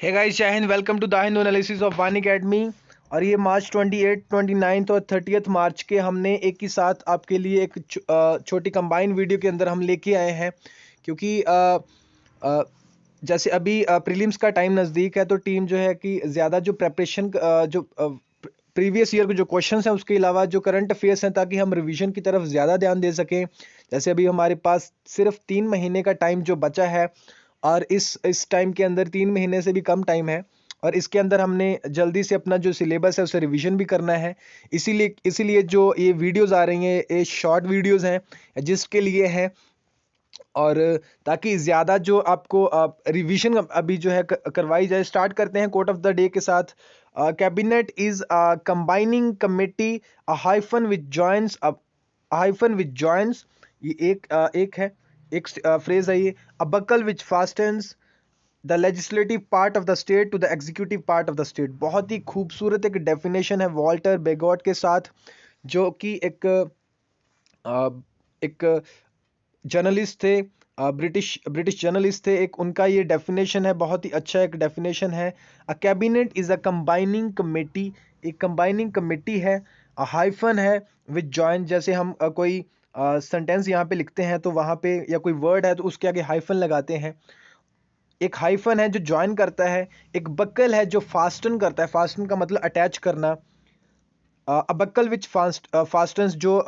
हे guys, जय हिंद। Welcome to the Hindu analysis of One Academy. और ये मार्च 28, 29 और 30 मार्च के हमने एक ही साथ आपके लिए एक छोटी कंबाइन वीडियो के अंदर हम लेके आए हैं, क्योंकि अ, जैसे अभी प्रीलिम्स का टाइम नज़दीक है, तो टीम जो है कि ज़्यादा जो प्रेपरेशन जो प्रीवियस ईयर के जो क्वेश्चंस हैं उसके अलावा जो करंट अफेयर्स हैं, ताकि हम रिवीजन की तरफ ज़्यादा ध्यान दे सकें। जैसे अभी हमारे पास सिर्फ 3 महीने का टाइम जो बचा है, और इस टाइम के अंदर 3 महीने से भी कम टाइम है, और इसके अंदर हमने जल्दी से अपना जो सिलेबस है उसे रिवीजन भी करना है। इसीलिए जो ये वीडियोस आ रही हैं, ये शॉर्ट वीडियोस हैं जिसके लिए हैं, और ताकि ज़्यादा जो आपको रिवीजन अभी जो है करवाई जाए। स्टार्ट करते हैं कोट ऑफ द डे के साथ। Cabinet is combining committee hyphen which joins ये एक है, एक फ्रेज है ये। A buckle which fastens the legislative part of the state to the executive part of the state. बहुत ही खूबसूरत एक डेफिनेशन है वॉल्टर बेगॉट के साथ, जो कि एक जर्नलिस्ट थे, ब्रिटिश जर्नलिस्ट थे एक। उनका ये डेफिनेशन है, बहुत ही अच्छा एक डेफिनेशन है। अ cabinet is a combining committee, एक कंबाइनिंग कमेटी है। अ हाइफन है विच जॉइन, जैसे हम कोई सेंटेंस यहाँ पे लिखते हैं तो वहाँ पे या कोई वर्ड है तो उसके आगे हाइफन लगाते हैं। एक हाइफन है जो ज्वाइन करता है, एक बक्कल है जो फास्टन करता है। फास्टन का मतलब अटैच करना। अ बक्कल विच फास्टन्स, जो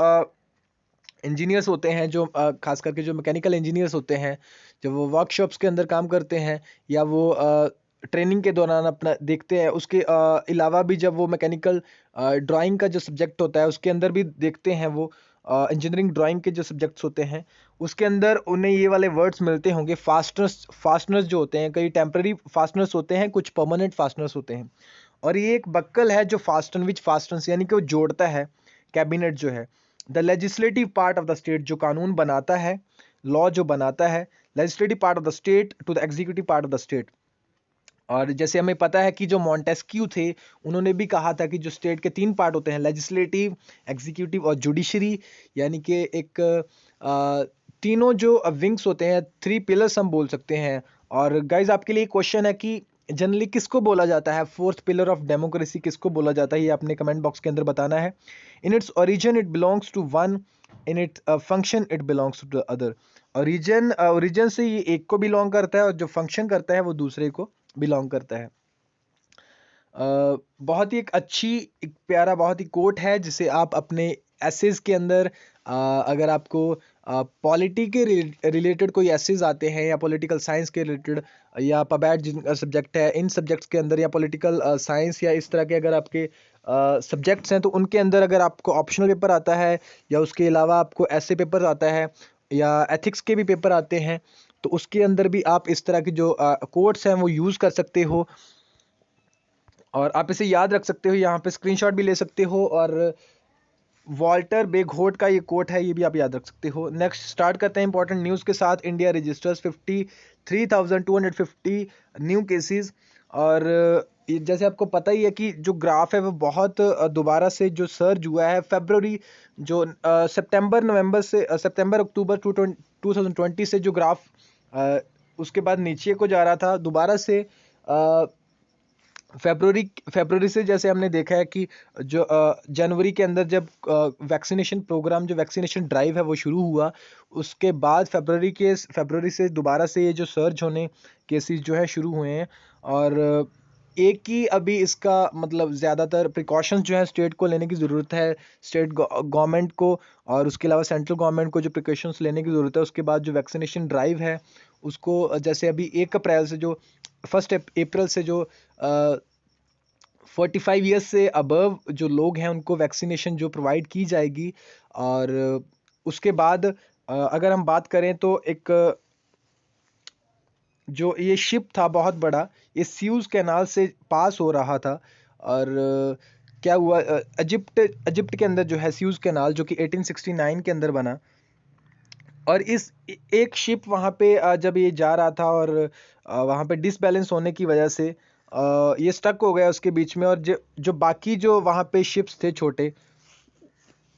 इंजीनियर्स होते हैं, जो खास करके जो मैकेनिकल इंजीनियर्स होते हैं, जब वो वर्कशॉप्स के अंदर काम करते हैं या वो ट्रेनिंग के दौरान अपना देखते हैं, उसके अलावा भी जब वो मैकेनिकल ड्राइंग का जो सब्जेक्ट होता है उसके अंदर भी देखते हैं, वो इंजीनियरिंग ड्राइंग के जो सब्जेक्ट्स होते हैं उसके अंदर उन्हें ये वाले वर्ड्स मिलते होंगे। फास्टनर्स जो होते हैं, कई टेम्पररी फास्टनर्स होते हैं, कुछ परमानेंट फास्टनर्स होते हैं। और ये एक बक्कल है जो फास्टन विच फास्टन्स, यानी कि वो जोड़ता है। कैबिनेट जो है the legislative part of the state, जो कानून बनाता है, लॉ जो बनाता है, legislative part of the state to the executive part of the state. और जैसे हमें पता है कि जो मॉन्टेस्क्यू थे, उन्होंने भी कहा था कि जो स्टेट के 3 पार्ट होते हैं, लेजिस्लेटिव, एग्जीक्यूटिव और जुडिशरी, यानी कि एक तीनों जो विंग्स होते हैं, 3 पिलर्स हम बोल सकते हैं। और गाइज आपके लिए क्वेश्चन है कि जनरली किसको बोला जाता है, 4th पिलर ऑफ डेमोक्रेसी किसको बोला जाता है, ये आपने कमेंट बॉक्स के अंदर बताना है। In its origin it belongs to one, in it function it belongs to the other. Origin से ये एक को बिलोंग करता है, और जो फंक्शन करता है वो दूसरे को बिलोंग करता है। बहुत ही एक अच्छी, एक प्यारा, बहुत ही कोट है जिसे आप अपने एसेज के अंदर, अगर आपको पॉलिटी के रिलेटेड कोई एसेज आते हैं, या पॉलिटिकल साइंस के रिलेटेड, या पबैट जिनका सब्जेक्ट है, इन सब्जेक्ट्स के अंदर, या पॉलिटिकल साइंस या इस तरह के अगर आपके सब्जेक्ट्स हैं, तो उनके अंदर अगर आपको ऑप्शनल पेपर आता है, या उसके अलावा आपको ऐसे पेपर आता है, या एथिक्स के भी पेपर आते हैं, तो उसके अंदर भी आप इस तरह की जो कोट्स हैं वो यूज़ कर सकते हो, और आप इसे याद रख सकते हो। यहाँ पे स्क्रीनशॉट भी ले सकते हो, और वॉल्टर बेगोट का ये कोट है, ये भी आप याद रख सकते हो। नेक्स्ट स्टार्ट करते हैं इंपॉर्टेंट न्यूज़ के साथ। India registers 53,250 new cases. और जैसे आपको पता ही है कि जो ग्राफ है वो बहुत दोबारा से जो सर्ज हुआ है फरवरी, जो सितंबर अक्टूबर 2020 से जो ग्राफ उसके बाद नीचे को जा रहा था, दोबारा से फरवरी से जैसे हमने देखा है कि जो जनवरी के अंदर जब वैक्सीनेशन प्रोग्राम, जो वैक्सीनेशन ड्राइव है वो शुरू हुआ, उसके बाद फरवरी से दोबारा से ये जो सर्ज होने केसेस जो है शुरू हुए हैं। और एक ही अभी इसका मतलब ज़्यादातर प्रिकॉशंस जो है स्टेट को लेने की ज़रूरत है, स्टेट गवर्नमेंट को, और उसके अलावा सेंट्रल गवर्नमेंट को जो प्रिकॉशंस लेने की ज़रूरत है। उसके बाद जो वैक्सीनेशन ड्राइव है उसको, जैसे अभी 1 अप्रैल से जो 1 अप्रैल से जो 45 ईयर्स से अबव जो लोग हैं उनको वैक्सीनेशन जो प्रोवाइड की जाएगी। और उसके बाद अगर हम बात करें तो एक जो ये शिप था बहुत बड़ा, ये स्यूज़ कैनाल से पास हो रहा था। और क्या हुआ, इजिप्ट के अंदर जो है स्यूज़ कैनाल, जो कि 1869 के अंदर बना। और इस एक शिप वहाँ पे जब ये जा रहा था, और वहाँ पे डिसबैलेंस होने की वजह से ये स्टक हो गया उसके बीच में, और जो बाकी जो वहाँ पे शिप्स थे छोटे,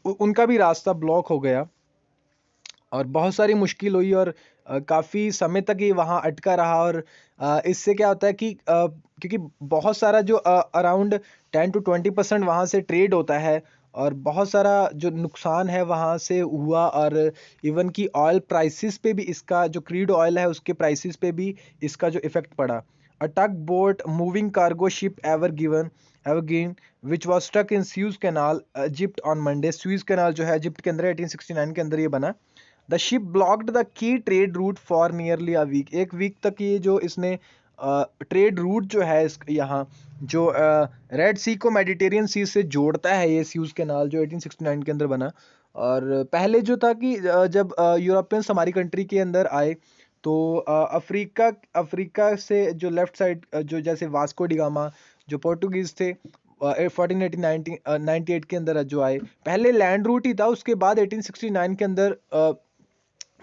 उनका भी रास्ता ब्लॉक हो गया। और बहुत सारी मुश्किल हुई और काफ़ी समय तक ये वहाँ अटका रहा। और इससे क्या होता है कि क्योंकि बहुत सारा जो अराउंड 10 to 20% वहाँ से ट्रेड होता है, और बहुत सारा जो नुकसान है वहाँ से हुआ। और इवन कि ऑयल प्राइसेस पे भी, इसका जो क्रूड ऑयल है उसके प्राइसेस पे भी इसका जो इफेक्ट पड़ा। A tug boat moving cargo ship Ever Given which was stuck in Suez canal Egypt on Monday. Suez canal जो है इजिप्ट के अंदर 1869 के अंदर ये बना। The ship blocked the key trade route for nearly a week. एक week तक ये जो इसने ट्रेड रूट जो है इस यहाँ जो रेड सी को मेडिटेरियन सी से जोड़ता है, ये स्यूज कैनाल जो 1869 के अंदर बना। और पहले जो था कि जब यूरोपियंस हमारी कंट्री के अंदर आए तो अफ्रीका अफ्रीका से जो लेफ्ट साइड जो जैसे वास्को डिगामा जो पोर्टुगीज थे 1498 के अंदर जो आए, पहले लैंड रूट ही था। उसके बाद 1869 के अंदर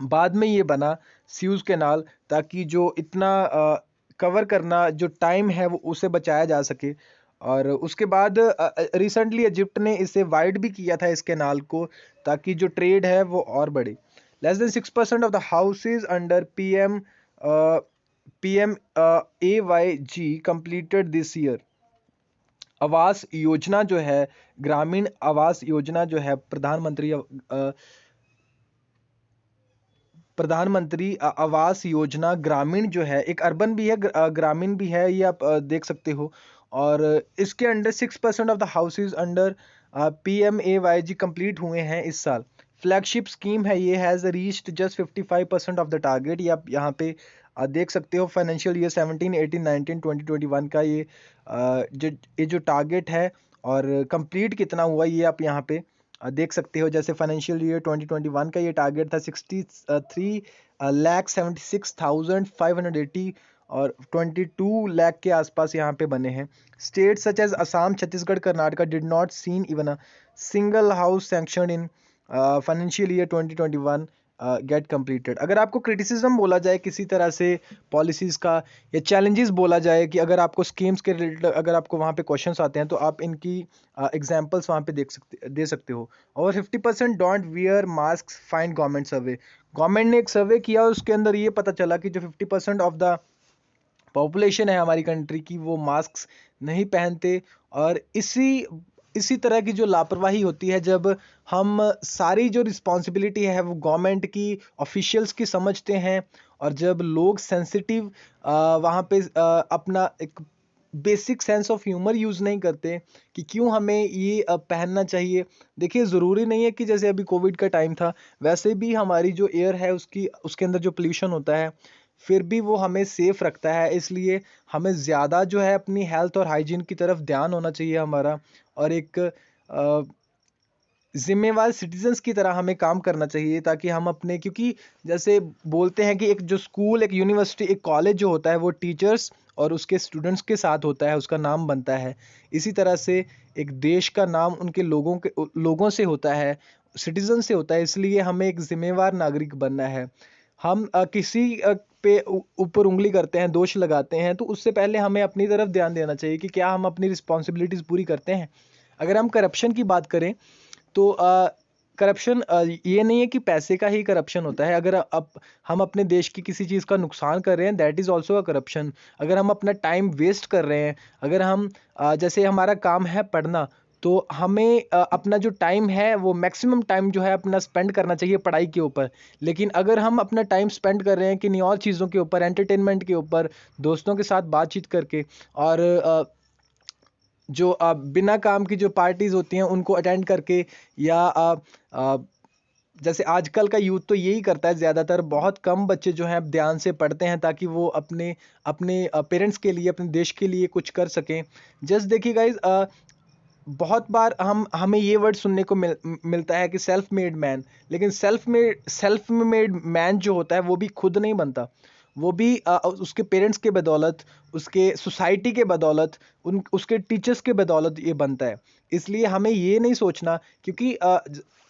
बाद में ये बना स्यूज कैनाल, ताकि जो इतना कवर करना जो टाइम है वो उसे बचाया जा सके। और उसके बाद रिसेंटली इजिप्ट ने इसे वाइड भी किया था इस कैनाल को, ताकि जो ट्रेड है वो और बढ़े। Less than 6% of the houses under PMAYG completed this year. Awas Yojana जो है, ग्रामीण आवास योजना जो है, प्रधानमंत्री आवास योजना ग्रामीण जो है, एक अर्बन भी है ग्रामीण भी है, ये आप देख सकते हो। और इसके under 6% of the houses under PMAYG complete हुए हैं इस साल। फ्लैगशिप स्कीम है ये, has reached just 55% of the target. ये आप यहाँ पे देख सकते हो। फाइनेंशियल ईयर 17, 18, 19, 2021 का ये जो टारगेट है और कंप्लीट कितना हुआ ये आप यहाँ पे देख सकते हो। जैसे फाइनेंशियल ईयर 2021 का ये टारगेट था 63,76,580 और 22 लाख के आसपास यहाँ पे बने हैं। State such as Assam, Chhattisgarh, Karnataka did not seen even a single house sanction in financial year 2021 get completed. अगर आपको क्रिटिसिज्म बोला जाए किसी तरह से पॉलिसीज का, या चैलेंजेस बोला जाए कि अगर आपको स्कीम्स के रिलेटेड अगर आपको वहाँ पे क्वेश्चंस आते हैं तो आप इनकी एग्जांपल्स वहाँ पे दे सकते हो। और 50% don't wear mask find government survey. Government ने एक सर्वे किया, उसके अंदर ये पता चला कि जो 50% ऑफ द पॉपुलेशन है हमारी कंट्री की वो मास्क नहीं पहनते। और इसी तरह की जो लापरवाही होती है, जब हम सारी जो रिस्पॉन्सिबिलिटी है वो गवर्नमेंट की ऑफिशियल्स की समझते हैं, और जब लोग सेंसिटिव वहाँ पे अपना एक basic sense of humour use नहीं करते कि क्यों हमें ये पहनना चाहिए। देखिए, ज़रूरी नहीं है कि जैसे अभी कोविड का टाइम था, वैसे भी हमारी जो एयर है उसके अंदर जो पोल्यूशन होता है फिर भी वो हमें सेफ रखता है। इसलिए हमें ज़्यादा जो है अपनी हेल्थ और हाइजीन की तरफ ध्यान होना चाहिए हमारा, और एक जिम्मेवार सिटीजन्स की तरह हमें काम करना चाहिए, ताकि हम अपने, क्योंकि जैसे बोलते हैं कि एक जो स्कूल, एक यूनिवर्सिटी, एक कॉलेज जो होता है वो टीचर्स और उसके स्टूडेंट्स के साथ होता है, उसका नाम बनता है। इसी तरह से एक देश का नाम उनके लोगों से होता है, सिटीजन से होता है। इसलिए हमें एक जिम्मेवार नागरिक बनना है। हम किसी पे ऊपर उंगली करते हैं, दोष लगाते हैं, तो उससे पहले हमें अपनी तरफ ध्यान देना चाहिए कि क्या हम अपनी रिस्पॉन्सिबिलिटीज़ पूरी करते हैं। अगर हम करप्शन की बात करें तो करप्शन ये नहीं है कि पैसे का ही करप्शन होता है। अगर अब हम अपने देश की किसी चीज़ का नुकसान कर रहे हैं, that is also a corruption. अगर हम अपना टाइम वेस्ट कर रहे हैं, अगर हम जैसे हमारा काम है पढ़ना, तो हमें अपना जो टाइम है वो मैक्सिमम टाइम जो है अपना स्पेंड करना चाहिए पढ़ाई के ऊपर। लेकिन अगर हम अपना टाइम स्पेंड कर रहे हैं किन्हीं और चीज़ों के ऊपर, एंटरटेनमेंट के ऊपर, दोस्तों के साथ बातचीत करके, और जो बिना काम की जो पार्टीज होती हैं उनको अटेंड करके, या अ, जैसे आजकल का यूथ तो यही करता है ज़्यादातर। बहुत कम बच्चे जो हैं ध्यान से पढ़ते हैं ताकि वो अपने अपने पेरेंट्स के लिए, अपने देश के लिए कुछ कर सकें। जस्ट देखिए गाइज, बहुत बार हमें ये वर्ड सुनने को मिलता है कि सेल्फ मेड मैन। लेकिन सेल्फ मेड मैन जो होता है वो भी खुद नहीं बनता, वो भी उसके पेरेंट्स के बदौलत, उसके सोसाइटी के बदौलत, उसके टीचर्स के बदौलत ये बनता है। इसलिए हमें ये नहीं सोचना, क्योंकि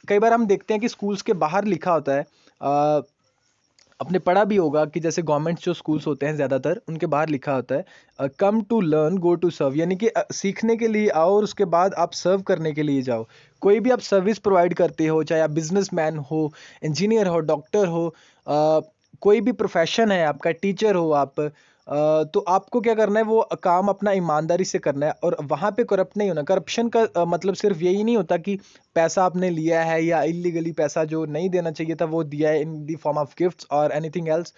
कई बार हम देखते हैं कि स्कूल्स के बाहर लिखा होता है आपने पढ़ा भी होगा कि जैसे गवर्नमेंट जो स्कूल्स होते हैं ज़्यादातर उनके बाहर लिखा होता है come to learn go to serve, यानी कि सीखने के लिए आओ और उसके बाद आप सर्व करने के लिए जाओ। कोई भी आप सर्विस प्रोवाइड करते हो, चाहे आप बिजनेसमैन हो, इंजीनियर हो, डॉक्टर हो, कोई भी प्रोफेशन है आपका, टीचर हो आप, तो आपको क्या करना है, वो काम अपना ईमानदारी से करना है और वहाँ पे करप्ट नहीं होना। करप्शन का मतलब सिर्फ यही नहीं होता कि पैसा आपने लिया है या इलीगली पैसा जो नहीं देना चाहिए था वो दिया है in the form of gifts और एनीथिंग एल्स।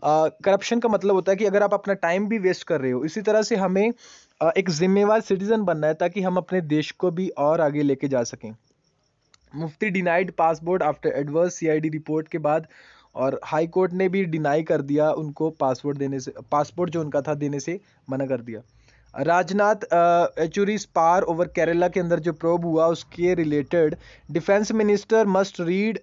करप्शन का मतलब होता है कि अगर आप अपना टाइम भी वेस्ट कर रहे हो। इसी तरह से हमें एक जिम्मेवार सिटीजन बनना है ताकि हम अपने देश को भी और आगे लेके जा सकें। Mufti denied passport after adverse CID report के बाद, और हाई कोर्ट ने भी डिनाई कर दिया उनको पासपोर्ट देने से, पासपोर्ट जो उनका था देने से मना कर दिया। राजनाथ येचुरी स्पार ओवर केरला के अंदर जो प्रोब हुआ उसके related, defence minister must read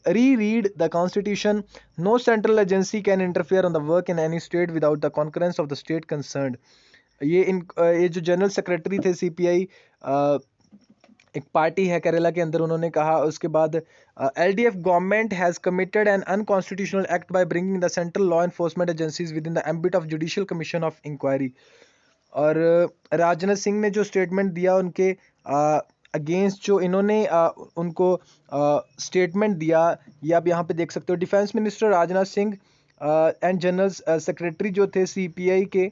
the constitution, no central agency can interfere on the work in any state without the concurrence of the state concerned. ये जो जनरल सेक्रेटरी थे सीपीआई, एक party है केरला के अंदर, उन्होंने कहा। उसके बाद LDF government has committed an unconstitutional act by bringing the central law enforcement agencies with in the ambit of judicial commission of inquiry. और राजनाथ सिंह ने जो स्टेटमेंट दिया उनके अगेंस्ट, जो इन्होंने उनको स्टेटमेंट दिया, ये आप यहाँ पे देख सकते हो। Defence minister Rajnath Singh and general secretary जो थे सीपीआई के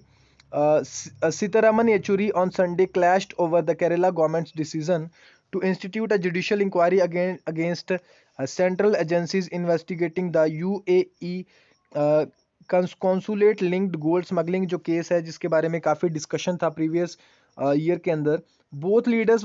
Sitharaman Yechury on Sunday clashed over the Kerala government's decision to institute a judicial inquiry against central agencies investigating the UAE consulate linked gold smuggling जो केस है, जिसके बारे में काफ़ी डिस्कशन था प्रीवियस ईयर के अंदर। Both leaders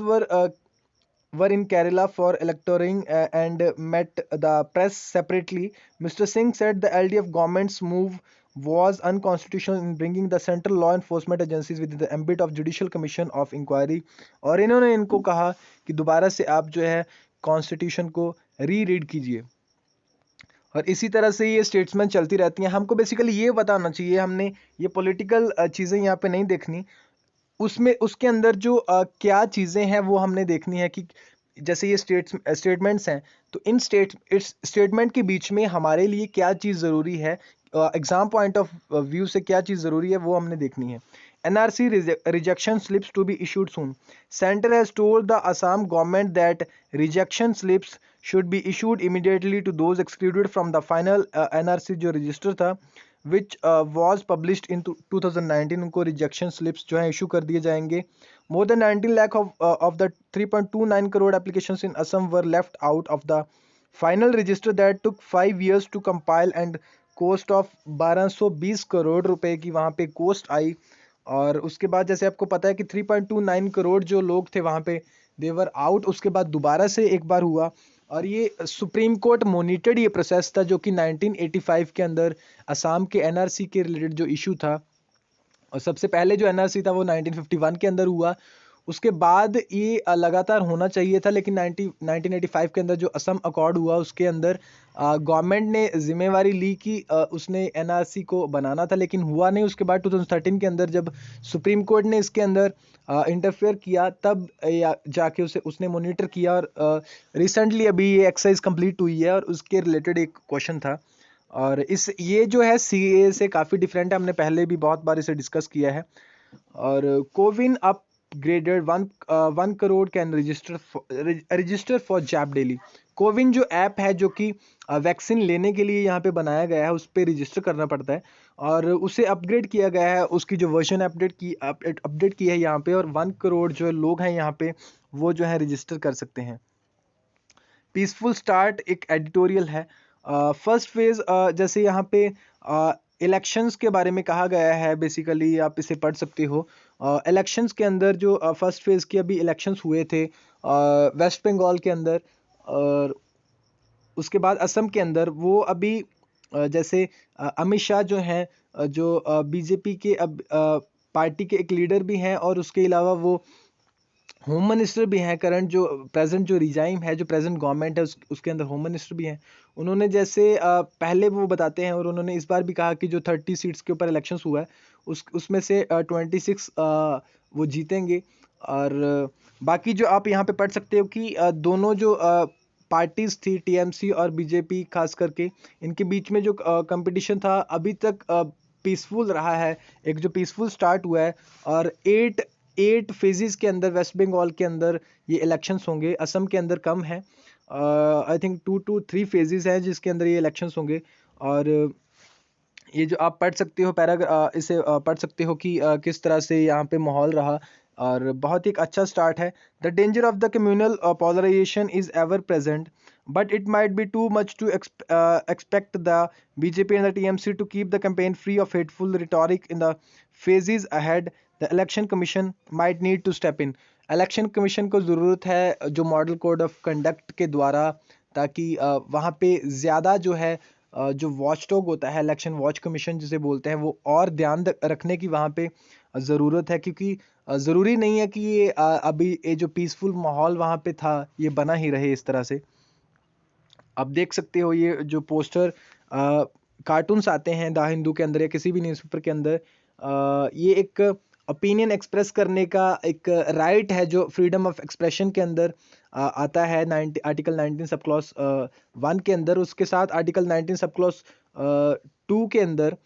were in Kerala for electoring and met the press separately. Mr. Singh said the LDF government's move was unconstitutional in bringing the central law enforcement agencies within the ambit of Judicial Commission of Inquiry। और इन्होंने इनको कहा कि दोबारा से आप जो है कॉन्स्टिट्यूशन को रीड कीजिए। और इसी तरह से ये स्टेट्समैन चलती रहती हैं। हमको बेसिकली ये बताना चाहिए, हमने ये पॉलिटिकल चीज़ें यहाँ पे नहीं देखनी, उसमें उसके अंदर जो क्या चीज़ें हैं वो हमने देखनी है कि जैसे ये स्टेटमेंट्स हैं, तो इन स्टेटमेंट के बीच में हमारे लिए क्या चीज़ ज़रूरी है, एग्जाम पॉइंट ऑफ व्यू से क्या चीज़ ज़रूरी है वो हमने देखनी है। NRC rejection slips to be issued soon. Center has told the Assam government that rejection slips should be issued immediately to those excluded from the final NRC जो register था, which was published in 2019। उनको rejection slips जो है issue कर दिए जाएंगे। More than 19 lakh of the 3.29 crore applications in Assam were left out of the final register that took 5 years to compile and cost of 1220 crore रुपए की वहाँ पे कोस्ट आई। और उसके बाद जैसे आपको पता है कि 3.29 करोड़ जो लोग थे वहाँ पे देवर आउट, उसके बाद दोबारा से एक बार हुआ। और ये सुप्रीम कोर्ट मोनिटर्ड ये प्रोसेस था जो कि 1985 के अंदर असम के एनआरसी के रिलेटेड जो इशू था, और सबसे पहले जो एनआरसी था वो 1951 के अंदर हुआ। उसके बाद ये लगातार होना चाहिए था, लेकिन 1985 के अंदर जो असम अकॉर्ड हुआ उसके अंदर गवर्नमेंट ने जिम्मेवारी ली कि उसने एनआरसी को बनाना था, लेकिन हुआ नहीं। उसके बाद 2013 के अंदर जब सुप्रीम कोर्ट ने इसके अंदर इंटरफेयर किया, तब जाके उसने मॉनिटर किया। और रिसेंटली अभी ये एक्सरसाइज कंप्लीट हुई है और उसके रिलेटेड एक क्वेश्चन था। और ये जो है सीए से काफ़ी डिफरेंट है, हमने पहले भी बहुत बार इसे डिस्कस किया है। और CoWIN upgraded 1 crore can register for jab daily. CoWIN जो ऐप है जो कि वैक्सीन लेने के लिए यहाँ पे बनाया गया है, उस पर रजिस्टर करना पड़ता है और उसे अपग्रेड किया गया है, उसकी जो वर्जन अपडेट की है यहाँ पे। और 1 करोड़ जो लोग हैं यहाँ पे वो जो है रजिस्टर कर सकते हैं। पीसफुल स्टार्ट एक एडिटोरियल है। फर्स्ट फेज जैसे यहाँ पे इलेक्शंस के बारे में कहा गया है, बेसिकली आप इसे पढ़ सकते हो। इलेक्शंस के अंदर जो फर्स्ट फेज के अभी इलेक्शंस हुए थे वेस्ट बंगाल के अंदर, और उसके बाद असम के अंदर, वो अभी जैसे अमित शाह जो हैं, जो बीजेपी के अब पार्टी के एक लीडर भी हैं, और उसके अलावा वो होम मिनिस्टर भी हैं। करंट जो प्रेजेंट जो रिजाइम है, जो प्रेजेंट गवर्नमेंट है उसके अंदर होम मिनिस्टर भी हैं। उन्होंने जैसे पहले वो बताते हैं, और उन्होंने इस बार भी कहा कि जो 30 सीट्स के ऊपर इलेक्शंस हुआ है उसमें से 26 वो जीतेंगे। और बाकी जो आप यहाँ पे पढ़ सकते हो कि दोनों जो पार्टीज थी, टीएमसी और बीजेपी खास करके, इनके बीच में जो कंपटीशन था अभी तक पीसफुल रहा है, एक जो पीसफुल स्टार्ट हुआ है। और 8 फेजेस के अंदर वेस्ट बंगाल के अंदर ये इलेक्शंस होंगे, असम के अंदर कम है, आई थिंक 2 to 3 फेजेस हैं जिसके अंदर ये इलेक्शंस होंगे। और ये जो आप पढ़ सकते हो इसे पढ़ सकते हो कि किस तरह से यहाँ पे माहौल रहा, और बहुत ही एक अच्छा स्टार्ट है। The danger of the communal polarisation is ever present, but it might be too much to expect the BJP and the TMC to keep the campaign free of hateful rhetoric in the phases ahead. The election commission might need to step in. Election commission को ज़रूरत है जो model code of conduct के द्वारा, ताकि वहाँ पे ज़्यादा जो है जो वॉच डॉग होता है, इलेक्शन वॉच कमीशन जिसे बोलते हैं, वो और ध्यान रखने की वहाँ पे ज़रूरत है। क्योंकि ज़रूरी नहीं है कि ये अभी ये जो पीसफुल माहौल वहाँ पे था ये बना ही रहे इस तरह से। आप देख सकते हो ये जो पोस्टर कार्टून्स आते हैं द हिंदू के अंदर या किसी भी न्यूज़पेपर के अंदर, ये एक ओपिनियन एक्सप्रेस करने का एक राइट है जो फ्रीडम ऑफ एक्सप्रेशन के अंदर आता है आर्टिकल 19 सब क्लॉज 1 के अंदर। उसके साथ आर्टिकल 19 सब क्लॉज 2 के अंदर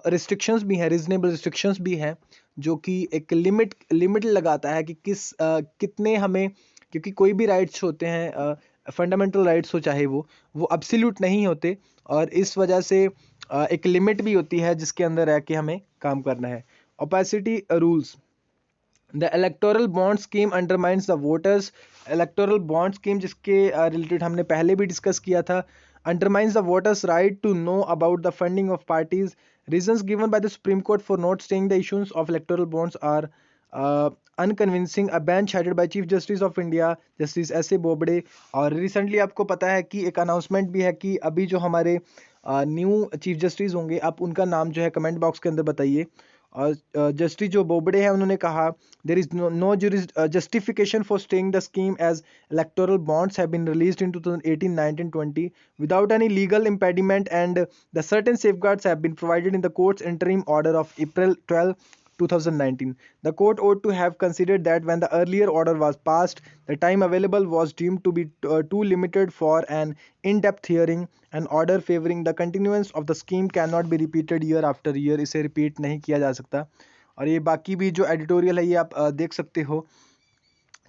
रिस्ट्रिक्शंस भी हैं, रीजनेबल रिस्ट्रिक्शंस भी हैं, जो कि एक लिमिट लगाता है कि कितने हमें, क्योंकि कोई भी राइट्स होते हैं फंडामेंटल राइट्स हो चाहे वो एब्सोल्यूट नहीं होते, और इस वजह से एक लिमिट भी होती है जिसके अंदर रह के हमें काम करना है। Opacity rules, the electoral bond scheme undermines the voters. Electoral bond scheme जिसके रिलेटेड हमने पहले भी डिस्कस किया था, undermines the voters right to know about the funding of parties. Reasons given by the supreme court for not staying the issues of electoral bonds are unconvincing. A bench headed by chief justice of India justice S A Bobde. और recently आपको पता है कि एक announcement भी है कि अभी जो हमारे न्यू चीफ जस्टिस होंगे, आप उनका नाम जो है कमेंट बॉक्स के अंदर बताइए। और जस्टिस जो बोबडे हैं उन्होंने कहा, there is no justification for staying the scheme as electoral bonds have been released in 2018, 19, 20 without any legal impediment and the certain safeguards have been provided in the court's interim order of April 12, 2019. The court ought to have considered that when the earlier order was passed, the time available was deemed to be too limited for an in-depth hearing. An order favoring the continuance of the scheme cannot be repeated year after year. इसे repeat नहीं किया जा सकता। और ये बाकी भी जो एडिटोरियल है ये आप देख सकते हो,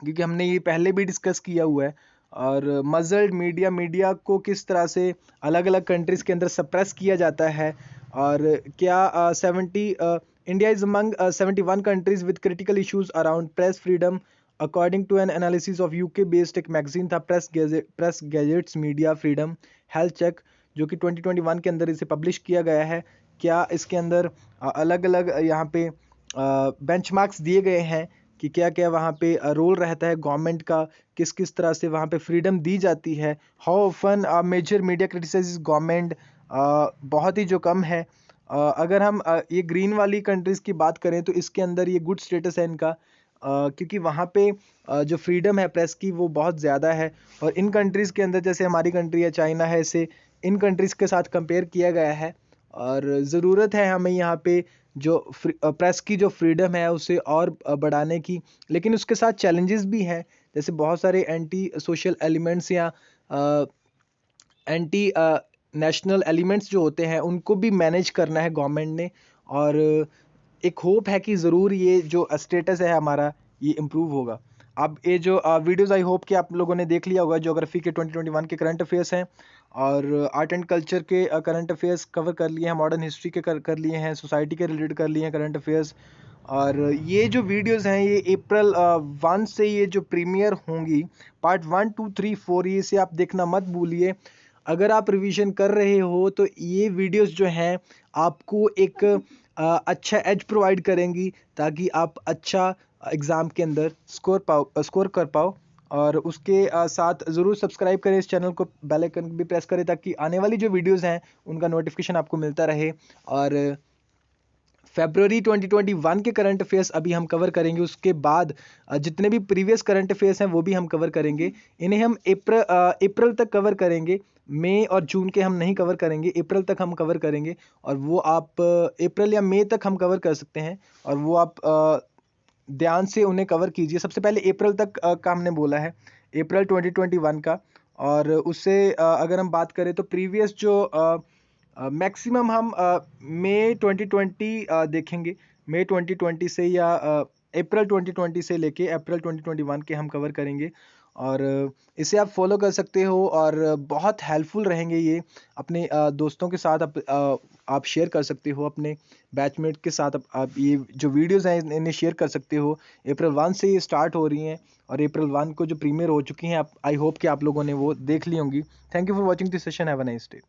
क्योंकि हमने ये पहले भी डिस्कस किया हुआ है। और मजल्ड मीडिया को किस तरह से अलग अलग कंट्रीज़ के अंदर सप्रेस किया जाता है, और क्या 70 India is among 71 countries with critical issues around press freedom, according to an analysis of UK-based एक मैगजीन था Press Gazette's media freedom health check, जो कि 2021 के अंदर इसे पब्लिश किया गया है। क्या इसके अंदर अलग अलग यहाँ पे बेंचमार्क्स दिए गए हैं कि क्या क्या वहाँ पे रोल रहता है गवर्नमेंट का, किस किस तरह से वहाँ पे फ्रीडम दी जाती है। How often major media criticise government, बहुत ही जो कम है। अगर हम ये ग्रीन वाली कंट्रीज़ की बात करें तो इसके अंदर ये गुड स्टेटस है इनका, क्योंकि वहाँ पे जो फ्रीडम है प्रेस की वो बहुत ज़्यादा है। और इन कंट्रीज़ के अंदर जैसे हमारी कंट्री है, चाइना है, इसे इन कंट्रीज़ के साथ कंपेयर किया गया है। और ज़रूरत है हमें यहाँ पे जो प्रेस की जो फ्रीडम है उसे और बढ़ाने की, लेकिन उसके साथ चैलेंजेस भी हैं, जैसे बहुत सारे एंटी सोशल एलिमेंट्स या एंटी नेशनल एलिमेंट्स जो होते हैं उनको भी मैनेज करना है गवर्नमेंट ने। और एक होप है कि ज़रूर ये जो स्टेटस है हमारा ये इम्प्रूव होगा। अब ये जो वीडियोज़ आई होप कि आप लोगों ने देख लिया होगा, ज्योग्राफी के 2021 के करंट अफेयर्स हैं, और आर्ट एंड कल्चर के करंट अफेयर्स कवर कर लिए हैं, मॉडर्न हिस्ट्री के कर लिए हैं, सोसाइटी के रिलेटेड कर लिए हैं करंट अफेयर्स। और ये जो वीडियोज़ हैं ये April 1 से ये जो प्रीमियर होंगी, पार्ट 1, 2, 3, 4, ये से आप देखना मत भूलिए। अगर आप रिवीजन कर रहे हो तो ये वीडियोस जो हैं आपको एक अच्छा एज प्रोवाइड करेंगी, ताकि आप अच्छा एग्ज़ाम के अंदर स्कोर कर पाओ। और उसके साथ ज़रूर सब्सक्राइब करें इस चैनल को, बेल आइकन भी प्रेस करें, ताकि आने वाली जो वीडियोस हैं उनका नोटिफिकेशन आपको मिलता रहे। और फरवरी 2021 के करंट अफेयर्स अभी हम कवर करेंगे, उसके बाद जितने भी प्रीवियस करंट अफेयर्स हैं वो भी हम कवर करेंगे। इन्हें हम अप्रैल तक कवर करेंगे, मई और जून के हम नहीं कवर करेंगे, अप्रैल तक हम कवर करेंगे। और वो आप अप्रैल या मई तक हम कवर कर सकते हैं, और वो आप ध्यान से उन्हें कवर कीजिए। सबसे पहले अप्रैल तक का हमने बोला है, अप्रैल 2021 का। और उससे अगर हम बात करें तो प्रीवियस जो मैक्सिमम हम मई 2020 देखेंगे। मई 2020 से या अप्रैल 2020 से लेके अप्रैल 2021 के हम कवर करेंगे। और इसे आप फॉलो कर सकते हो और बहुत हेल्पफुल रहेंगे ये। अपने दोस्तों के साथ आप शेयर कर सकते हो, अपने बैचमेट के साथ आप ये जो वीडियोस हैं इन्हें शेयर कर सकते हो। अप्रैल 1 से ये स्टार्ट हो रही हैं और अप्रैल 1 को जो प्रीमियर हो चुकी हैं, आप आई होप कि आप लोगों ने वो देख ली होंगी। Thank you for watching this session. Have a nice day.